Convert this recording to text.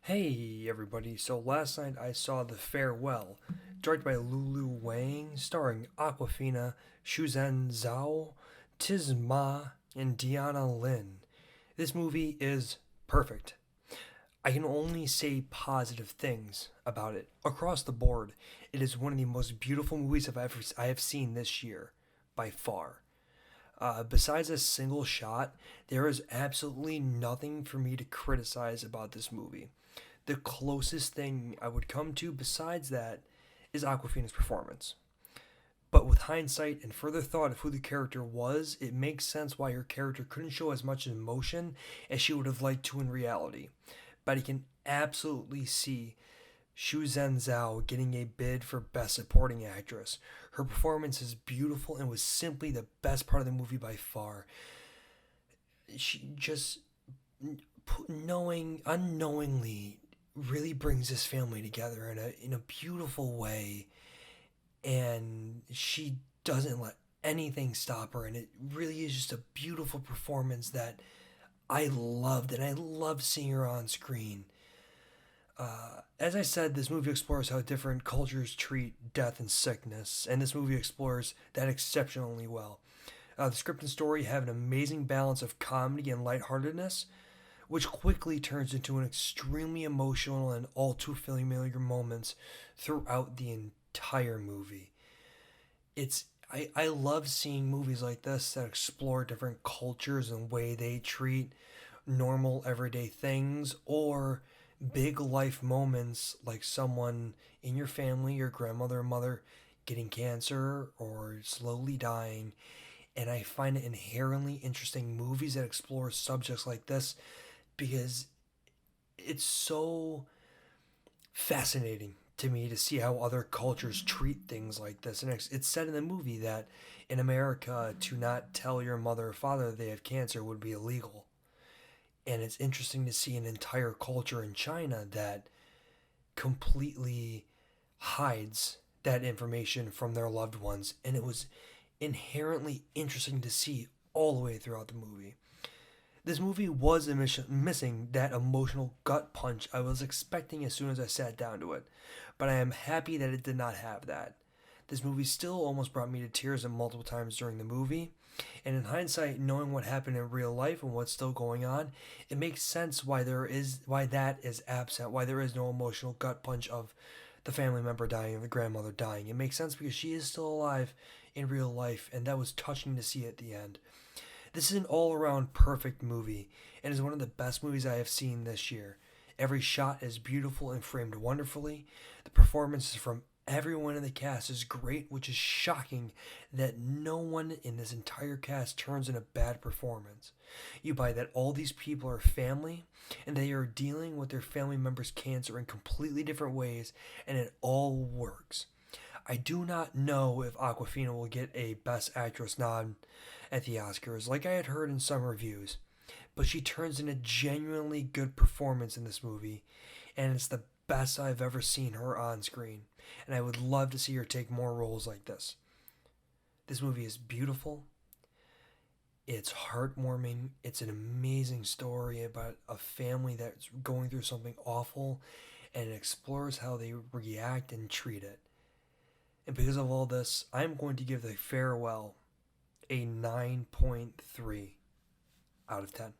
Hey everybody, so last night I saw The Farewell, directed by Lulu Wang, starring Aquafina, Shuzhen Zhao, Tiz Ma, and Diana Lin. This movie is perfect. I can only say positive things about it. Across the board, it is one of the most beautiful movies I have seen this year, by far. Besides a single shot, there is absolutely nothing for me to criticize about this movie. The closest thing I would come to besides that is Aquafina's performance. But with hindsight and further thought of who the character was, it makes sense why her character couldn't show as much emotion as she would have liked to in reality. But I can absolutely see Xu Zhen Zhao getting a bid for Best Supporting Actress. Her performance is beautiful and was simply the best part of the movie by far. She just unknowingly really brings this family together in a beautiful way, and she doesn't let anything stop her, and it really is just a beautiful performance that I loved, and I loved seeing her on screen. As I said, this movie explores how different cultures treat death and sickness, and this movie explores that exceptionally well. The script and story have an amazing balance of comedy and lightheartedness, which quickly turns into an extremely emotional and all too familiar moments throughout the entire movie. I love seeing movies like this that explore different cultures and way they treat normal everyday things or big life moments like someone in your family, your grandmother or mother getting cancer or slowly dying. And I find it inherently interesting movies that explore subjects like this because it's so fascinating to me to see how other cultures treat things like this. And it's said in the movie that in America, to not tell your mother or father they have cancer would be illegal. And it's interesting to see an entire culture in China that completely hides that information from their loved ones. And it was inherently interesting to see all the way throughout the movie. This movie was missing that emotional gut punch I was expecting as soon as I sat down to it, but I am happy that it did not have that. This movie still almost brought me to tears multiple times during the movie, and in hindsight, knowing what happened in real life and what's still going on, it makes sense why that is absent, why there is no emotional gut punch of the family member dying or the grandmother dying. It makes sense because she is still alive in real life, and that was touching to see at the end. This is an all around perfect movie and is one of the best movies I have seen this year. Every shot is beautiful and framed wonderfully. The performances from everyone in the cast is great, which is shocking that no one in this entire cast turns in a bad performance. You buy that all these people are family and they are dealing with their family members' cancer in completely different ways, and it all works. I do not know if Aquafina will get a Best Actress nod at the Oscars, like I had heard in some reviews, but she turns in a genuinely good performance in this movie, and it's the best I've ever seen her on screen, and I would love to see her take more roles like this. This movie is beautiful, it's heartwarming, it's an amazing story about a family that's going through something awful, and it explores how they react and treat it. And because of all this, I'm going to give The Farewell a 9.3 out of 10.